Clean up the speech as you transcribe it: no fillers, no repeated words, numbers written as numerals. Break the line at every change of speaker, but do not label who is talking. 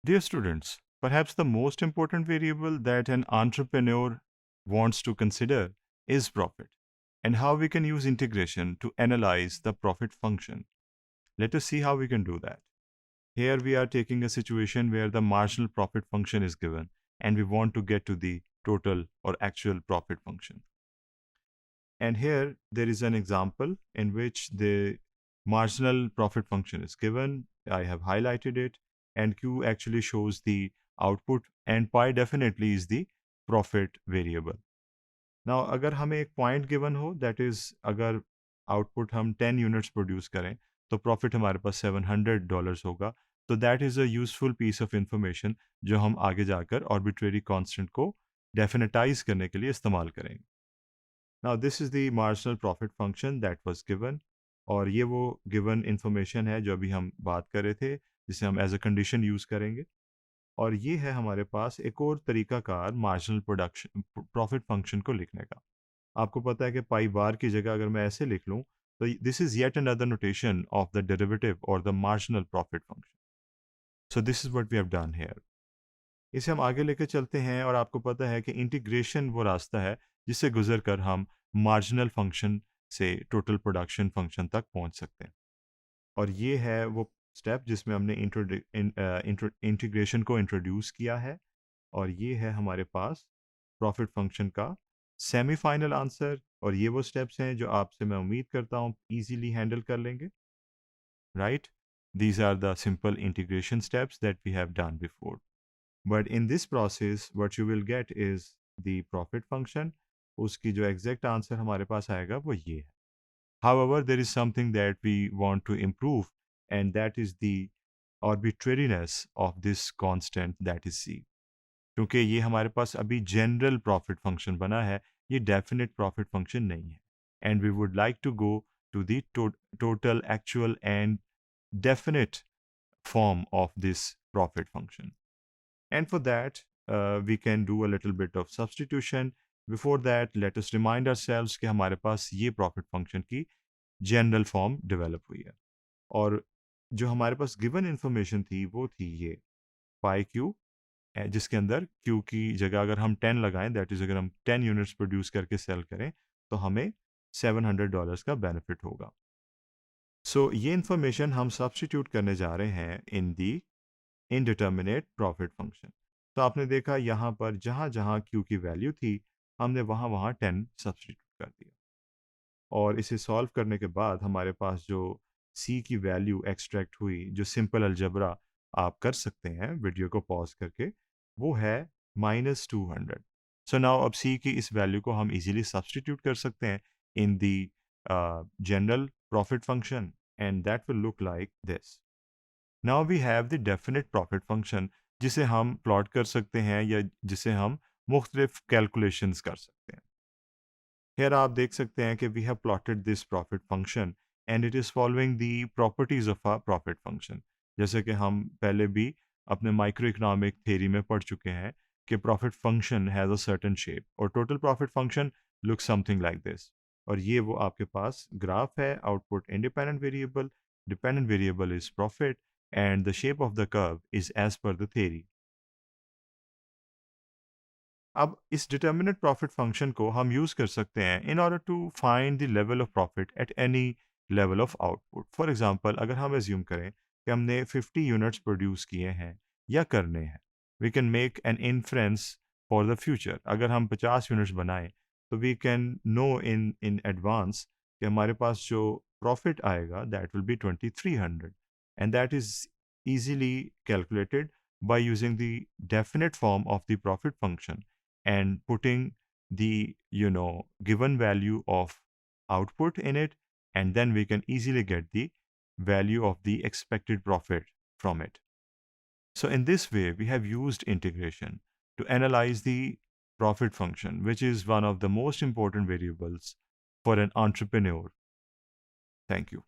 Dear students, perhaps the most important variable that an entrepreneur wants to consider is profit and how we can use integration to analyze the profit function. Let us see how we can do that. Here we are taking a situation where the marginal profit function is given and we want to get to the total or actual profit function. And here there is an example in which the marginal profit function is given. I have highlighted it, and Q actually shows the output, and pi definitely is the profit variable. Now, अगर हमें एक point given हो, that is अगर output हम 10 units produce करें तो profit हमारे पास $700 होगा. तो that is a useful piece of information जो हम आगे जाकर आर्बिट्रेरी कांस्टेंट को डेफिनेटाइज करने के लिए इस्तेमाल करेंगे. Now this is the marginal profit function that was given, और ये वो given information है जो अभी हम बात कर रहे थे जिसे हम एज अ कंडीशन यूज करेंगे. और ये है हमारे पास एक और तरीकाकार मार्जिनल प्रोडक्शन प्रॉफिट फंक्शन को लिखने का. आपको पता है कि पाई बार की जगह अगर मैं ऐसे लिख लूँ तो this is yet another notation of the derivative और the marginal profit function. So this is what we have done here. इसे हम आगे लेके चलते हैं और आपको पता है कि इंटीग्रेशन वो रास्ता है जिससे गुजर कर हम मार्जिनल फंक्शन से टोटल प्रोडक्शन फंक्शन तक पहुंच सकते हैं. और ये है वो स्टेप जिसमें हमने इंटीग्रेशन को इंट्रोड्यूस किया है. और ये है हमारे पास प्रॉफिट फंक्शन का सेमीफाइनल आंसर. और ये वो स्टेप्स हैं जो आपसे मैं उम्मीद करता हूँ इजीली हैंडल कर लेंगे. Right, these are the simple integration steps that we have done before. But in this process, what you will get is the profit function. उसकी जो exact answer हमारे पास आएगा वो ये है. However, there is something that we want to improve, and that is the arbitrariness of this constant that is C. क्योंकि ये हमारे पास अभी general profit function बना है, ये definite profit function नहीं है. And we would like to go to the total, actual and definite form of this profit function. And for that, we can do a little bit of substitution. Before that, let us remind ourselves कि हमारे पास ये profit function की general form develop हुई है. और जो हमारे पास given information थी वो थी ये pi q, जिसके अंदर q की जगह अगर हम 10 लगाएं, दैट इज अगर हम 10 यूनिट्स प्रोड्यूस करके सेल करें तो हमें $700 का बेनिफिट होगा. सो ये इंफॉर्मेशन हम सब्सटीट्यूट करने जा रहे हैं in the indeterminate profit function. तो आपने देखा यहाँ पर जहाँ जहाँ क्यू की वैल्यू थी हमने वहाँ वहाँ 10 सब्सटीट्यूट कर दिया. और इसे सॉल्व करने के बाद हमारे पास जो सी की वैल्यू एक्सट्रैक्ट हुई, जो सिंपल अलजबरा आप कर सकते हैं वीडियो को पॉज करके, वो है -200. सो नाउ अब सी की इस वैल्यू को हम इजीली सब्सटीट्यूट कर सकते हैं in the general profit function, and that will look like this. Now we have the definite profit function जिसे हम प्लॉट कर सकते हैं या जिसे हम मुख्तलिफ कैलकुलेशंस कर सकते हैं. हेयर आप देख सकते हैं कि we have plotted this profit function and it is following the properties of a profit function. जैसे कि हम पहले भी अपने माइक्रो इकोनॉमिक थ्योरी में पढ़ चुके हैं कि profit function has a certain shape और total profit function look something like this. और ये वो आपके पास ग्राफ है. Output independent variable, dependent variable is profit, and the shape of the curve is as per the theory. अब इस determinate profit function को हम यूज कर सकते हैं in order to find the level of profit at any level of output. For example, अगर हम assume करें कि हमने 50 यूनिट्स प्रोड्यूस किए हैं या करने हैं, we can make an inference for the future. अगर हम 50 यूनिट्स बनाएं तो we can know in in advance कि हमारे पास जो प्रॉफिट आएगा that will be 2300, and that is easily calculated by using the definite form of the profit function and putting the given value of output in it, and then we can easily get the value of the expected profit from it. So in this way we have used integration to analyze the profit function, which is one of the most important variables for an entrepreneur. Thank you.